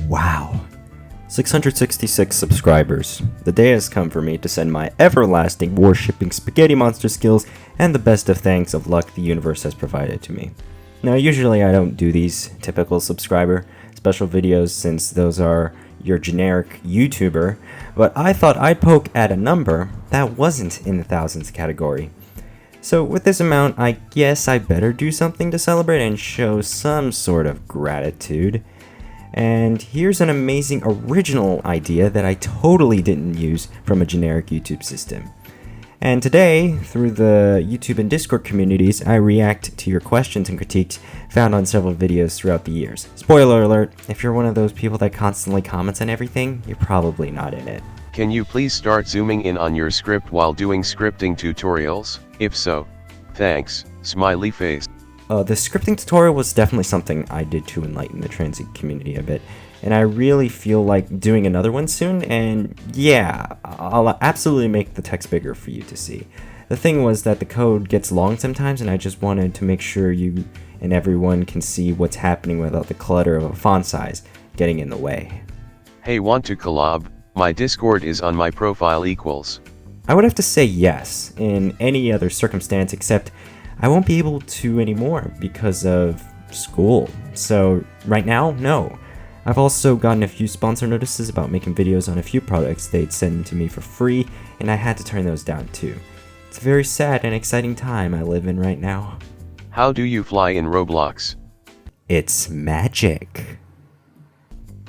Wow. 666 subscribers. The day has come for me to send my everlasting worshipping spaghetti monster skills and the best of thanks of luck the universe has provided to me. Now, usually I don't do these typical subscriber special videos since those are your generic YouTuber, but I thought I'd poke at a number that wasn't in the thousands category. So with this amount, I guess I better do something to celebrate and show some sort of gratitude. And here's an amazing original idea that I totally didn't use from a generic YouTube system. And today, through the YouTube and Discord communities, I react to your questions and critiques found on several videos throughout the years. Spoiler alert, if you're one of those people that constantly comments on everything, you're probably not in it. Can you please start zooming in on your script while doing scripting tutorials? If so, thanks, smiley face. The scripting tutorial was definitely something I did to enlighten the transient community a bit, and I really feel like doing another one soon, and yeah, I'll absolutely make the text bigger for you to see. The thing was that the code gets long sometimes, and I just wanted to make sure you and everyone can see what's happening without the clutter of a font size getting in the way. Hey, want to collab? My Discord is on my profile equals. I would have to say yes in any other circumstance, except I won't be able to anymore because of school. So right now, no. I've also gotten a few sponsor notices about making videos on a few products they'd send to me for free, and I had to turn those down too. It's a very sad and exciting time I live in right now. How do you fly in Roblox? It's magic.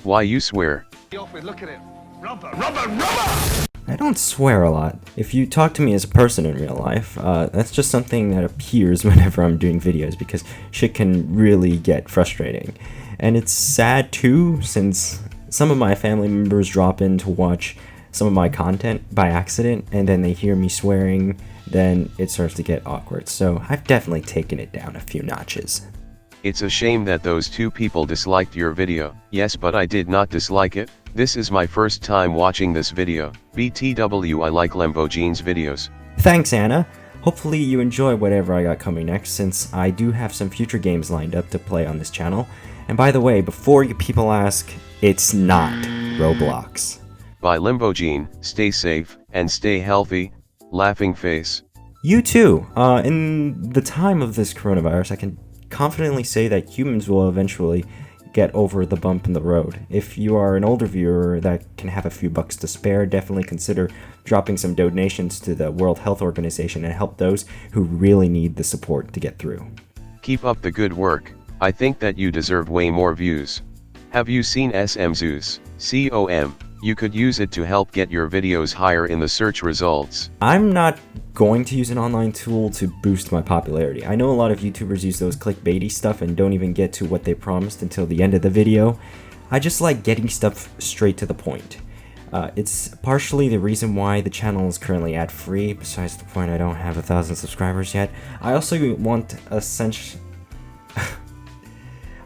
Why you swear? Look at it. Rubber, rubber, rubber! I don't swear a lot. If you talk to me as a person in real life, that's just something that appears whenever I'm doing videos because shit can really get frustrating. And it's sad too, since some of my family members drop in to watch some of my content by accident, and then they hear me swearing, then it starts to get awkward. So I've definitely taken it down a few notches. It's a shame that those two people disliked your video. Yes, but I did not dislike it. This is my first time watching this video. BTW, I like Limbo Jean's videos. Thanks, Anna. Hopefully you enjoy whatever I got coming next, since I do have some future games lined up to play on this channel. And by the way, before you people ask, it's not Roblox. Bye Limbo Jean, stay safe, and stay healthy, laughing face. You too. In the time of this coronavirus, I can confidently say that humans will eventually get over the bump in the road. If you are an older viewer that can have a few bucks to spare, definitely consider dropping some donations to the World Health Organization and help those who really need the support to get through. Keep up the good work. I think that you deserve way more views. Have you seen SM Zeus? COM. You could use it to help get your videos higher in the search results. I'm not going to use an online tool to boost my popularity. I know a lot of YouTubers use those clickbaity stuff and don't even get to what they promised until the end of the video. I just like getting stuff straight to the point. It's partially the reason why the channel is currently ad-free, besides the point I don't have 1,000 subscribers yet. I also want a sense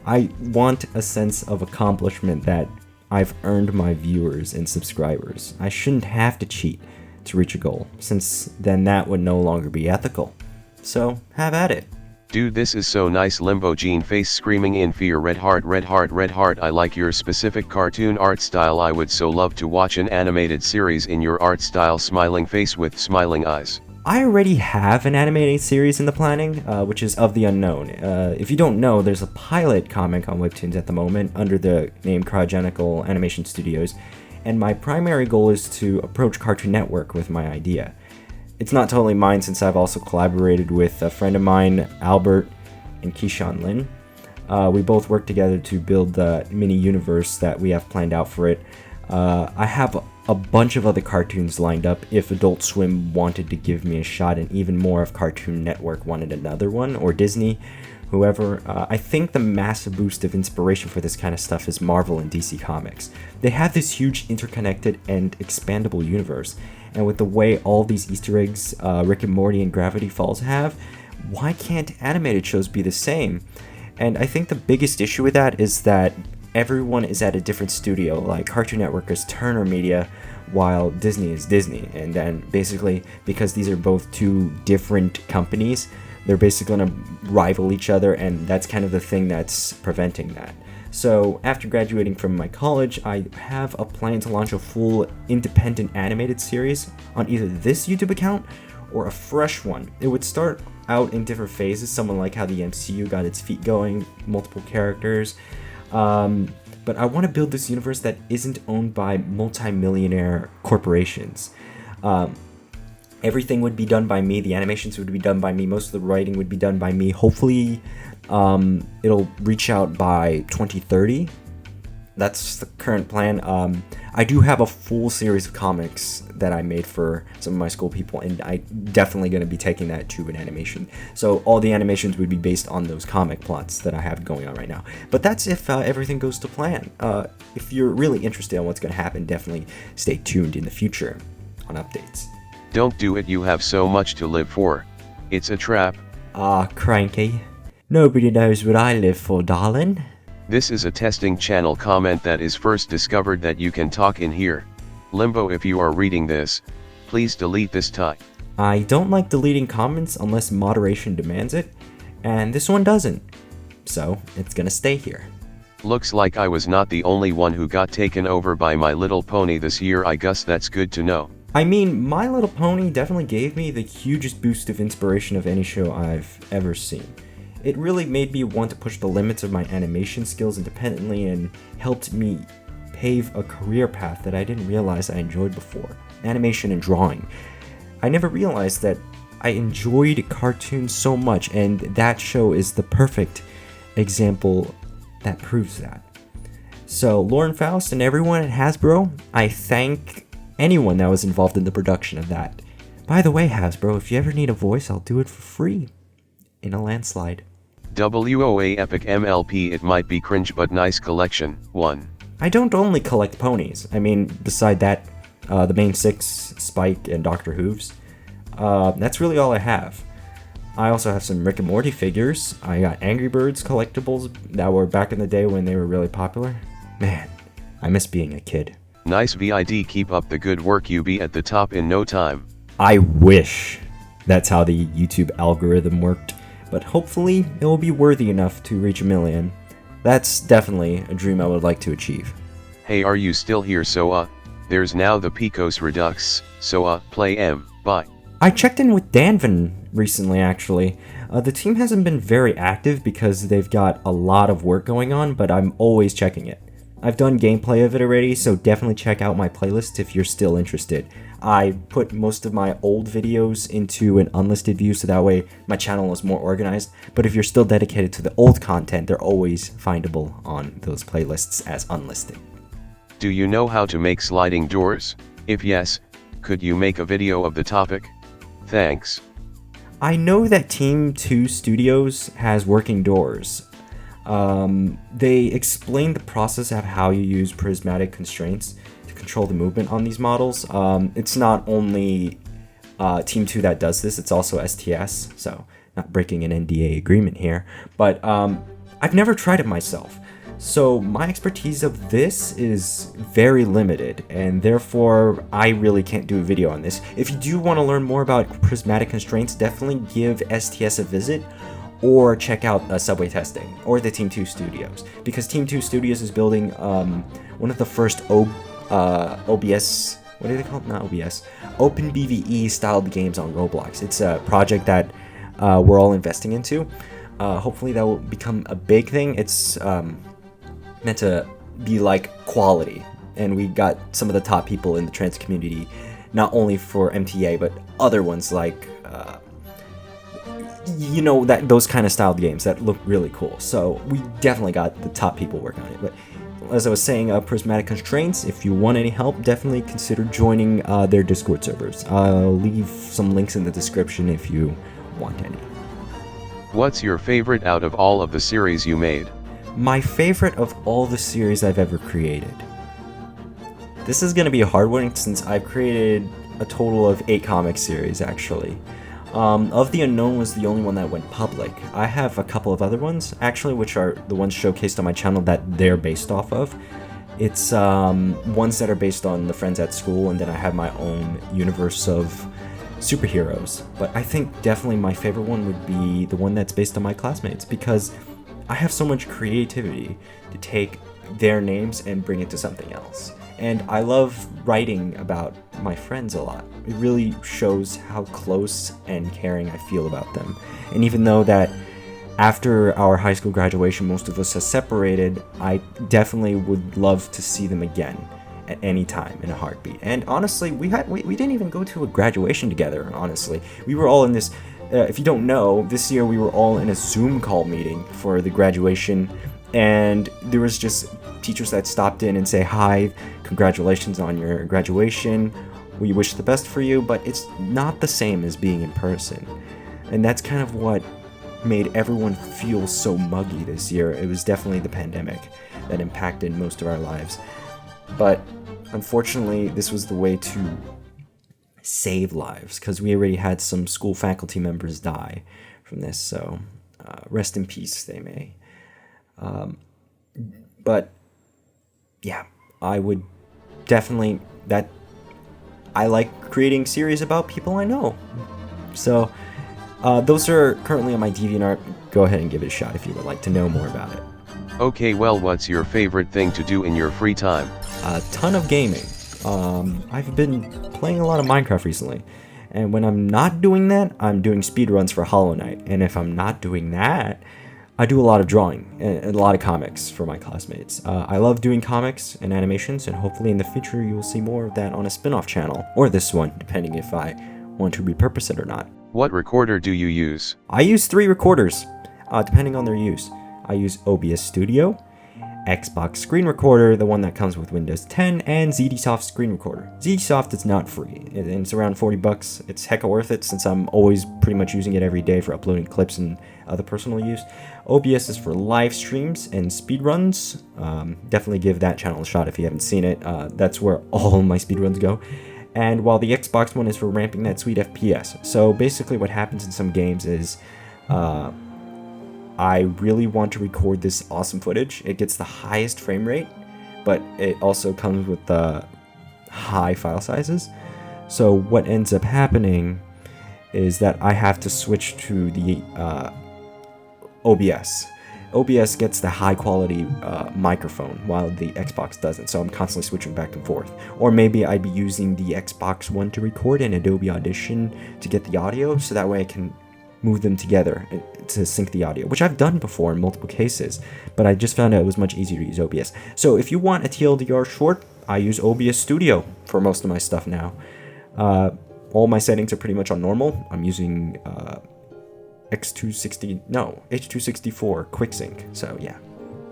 of accomplishment that I've earned my viewers and subscribers. I shouldn't have to cheat to reach a goal, since then that would no longer be ethical. So, have at it. Dude, this is so nice. Limbo Jean face screaming in fear. Red heart, red heart, red heart. I like your specific cartoon art style. I would so love to watch an animated series in your art style. Smiling face with smiling eyes. I already have an animated series in the planning, which is Of the Unknown. If you don't know, there's a pilot comic on Webtoons at the moment under the name Cryogenical Animation Studios, and my primary goal is to approach Cartoon Network with my idea. It's not totally mine since I've also collaborated with a friend of mine, Albert and Keyshawn Lin. We both worked together to build the mini universe that we have planned out for it. I have a bunch of other cartoons lined up if Adult Swim wanted to give me a shot, and even more if Cartoon Network wanted another one, or Disney, whoever. I think the massive boost of inspiration for this kind of stuff is Marvel and DC Comics. They have this huge interconnected and expandable universe, and with the way all these Easter eggs Rick and Morty and Gravity Falls have, why can't animated shows be the same? And I think the biggest issue with that is that everyone is at a different studio. Like Cartoon Network is Turner Media, while Disney is Disney. And then basically, because these are both two different companies, they're basically going to rival each other, and that's kind of the thing that's preventing that. So after graduating from my college, I have a plan to launch a full independent animated series on either this YouTube account or a fresh one. It would start out in different phases, somewhat like how the MCU got its feet going, multiple characters. But I want to build this universe that isn't owned by multi-millionaire corporations. Everything would be done by me. The animations would be done by me. Most of the writing would be done by me. Hopefully, it'll reach out by 2030. That's the current plan. I do have a full series of comics that I made for some of my school people, and I'm definitely going to be taking that to an animation. So all the animations would be based on those comic plots that I have going on right now. But that's if everything goes to plan. If you're really interested in what's going to happen, definitely stay tuned in the future on updates. Don't do it, you have so much to live for. It's a trap. Cranky. Nobody knows what I live for, darling. This is a testing channel comment that is first discovered that you can talk in here. Limbo, if you are reading this, please delete this type. I don't like deleting comments unless moderation demands it, and this one doesn't. So, it's gonna stay here. Looks like I was not the only one who got taken over by My Little Pony this year. I guess that's good to know. I mean, My Little Pony definitely gave me the hugest boost of inspiration of any show I've ever seen. It really made me want to push the limits of my animation skills independently and helped me pave a career path that I didn't realize I enjoyed before, animation and drawing. I never realized that I enjoyed cartoons so much, and that show is the perfect example that proves that. So, Lauren Faust and everyone at Hasbro, I thank anyone that was involved in the production of that. By the way, Hasbro, if you ever need a voice, I'll do it for free. In a landslide. WOA Epic MLP, it might be cringe but nice collection. 1. I don't only collect ponies. I mean, beside that, the main 6, Spike and Dr. Hooves. That's really all I have. I also have some Rick and Morty figures. I got Angry Birds collectibles that were back in the day when they were really popular. Man, I miss being a kid. Nice VID, keep up the good work, you be at the top in no time. I wish that's how the YouTube algorithm worked, but hopefully it will be worthy enough to reach 1 million. That's definitely a dream I would like to achieve. Hey, are you still here? So there's now the Picos Redux, so play M, bye. I checked in with Danvin recently, actually. The team hasn't been very active because they've got a lot of work going on, but I'm always checking it. I've done gameplay of it already, so definitely check out my playlist if you're still interested. I put most of my old videos into an unlisted view, so that way my channel is more organized. But if you're still dedicated to the old content, they're always findable on those playlists as unlisted. Do you know how to make sliding doors? If yes, could you make a video of the topic? Thanks. I know that Team 2 Studios has working doors. They explain the process of how you use prismatic constraints to control the movement on these models. It's not only Team 2 that does this, it's also STS, so not breaking an NDA agreement here, but I've never tried it myself. So my expertise of this is very limited, and therefore I really can't do a video on this. If you do want to learn more about prismatic constraints, definitely give STS a visit, or check out Subway Testing, or the Team 2 Studios, because Team 2 Studios is building one of the first OBS, what do they call it? Not OBS, OpenBVE styled games on Roblox. It's a project that we're all investing into. Hopefully that will become a big thing. It's meant to be like quality, and we got some of the top people in the trans community, not only for MTA, but other ones like you know, that those kind of styled games that look really cool. So we definitely got the top people working on it. But as I was saying, prismatic constraints, if you want any help, definitely consider joining their Discord servers. I'll leave some links in the description if you want any. What's your favorite out of all of the series you made? My favorite of all the series I've ever created. This is going to be a hard one since I've created a total of 8 comic series, actually. Of the Unknown was the only one that went public. I have a couple of other ones, actually, which are the ones showcased on my channel that they're based off of. It's ones that are based on the friends at school, and then I have my own universe of superheroes. But I think definitely my favorite one would be the one that's based on my classmates, because I have so much creativity to take their names and bring it to something else. And I love writing about my friends a lot. It really shows how close and caring I feel about them. And even though that after our high school graduation, most of us have separated, I definitely would love to see them again at any time in a heartbeat. And honestly, we didn't even go to a graduation together, honestly. We were all in this, if you don't know, this year we were all in a Zoom call meeting for the graduation, and there was just teachers that stopped in and say, hi, congratulations on your graduation, we wish the best for you, but it's not the same as being in person. And that's kind of what made everyone feel so muggy this year. It was definitely the pandemic that impacted most of our lives. But unfortunately, this was the way to save lives, because we already had some school faculty members die from this, so rest in peace, they may. But yeah, I would definitely, I like creating series about people I know. So those are currently on my DeviantArt. Go ahead and give it a shot if you would like to know more about it. Okay, well, what's your favorite thing to do in your free time? A ton of gaming. I've been playing a lot of Minecraft recently, and when I'm not doing that, I'm doing speedruns for Hollow Knight, and if I'm not doing that, I do a lot of drawing and a lot of comics for my classmates. I love doing comics and animations, and hopefully in the future you will see more of that on a spin-off channel, or this one, depending if I want to repurpose it or not. What recorder do you use? I use 3 recorders, depending on their use. I use OBS Studio, Xbox Screen Recorder, the one that comes with Windows 10, and ZDSoft Screen Recorder. ZDSoft is not free, and it's around $40. It's hecka worth it since I'm always pretty much using it every day for uploading clips and other personal use. OBS is for live streams and speedruns. Definitely give that channel a shot if you haven't seen it. That's where all my speedruns go. And while the Xbox one is for ramping that sweet FPS. So basically what happens in some games is I really want to record this awesome footage. It gets the highest frame rate, but it also comes with the high file sizes. So what ends up happening is that I have to switch to the OBS. OBS gets the high quality microphone while the Xbox doesn't, so I'm constantly switching back and forth. Or maybe I'd be using the Xbox one to record in Adobe Audition to get the audio, so that way I can move them together to sync the audio, which I've done before in multiple cases, but I just found out it was much easier to use OBS. So if you want a TLDR short, I use OBS Studio for most of my stuff now. All my settings are pretty much on normal. I'm using H264 QuickSync, so yeah.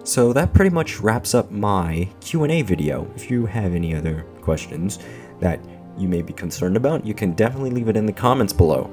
So that pretty much wraps up my Q&A video. If you have any other questions that you may be concerned about, you can definitely leave it in the comments below.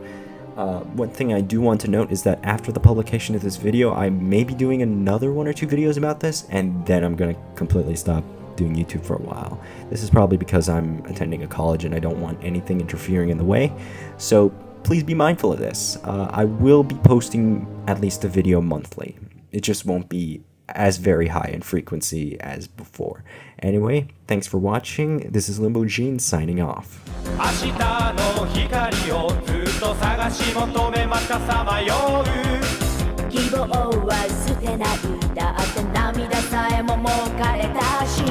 One thing I do want to note is that after the publication of this video, I may be doing another 1 or 2 videos about this, and then I'm going to completely stop doing YouTube for a while. This is probably because I'm attending a college and I don't want anything interfering in the way, so please be mindful of this. I will be posting at least a video monthly. It just won't be as very high in frequency as before. Anyway, thanks for watching. This is Limbo Gene signing off. 明日の光をずっと探し求めまたさまよう希望は捨てないだって涙さえももう枯れたし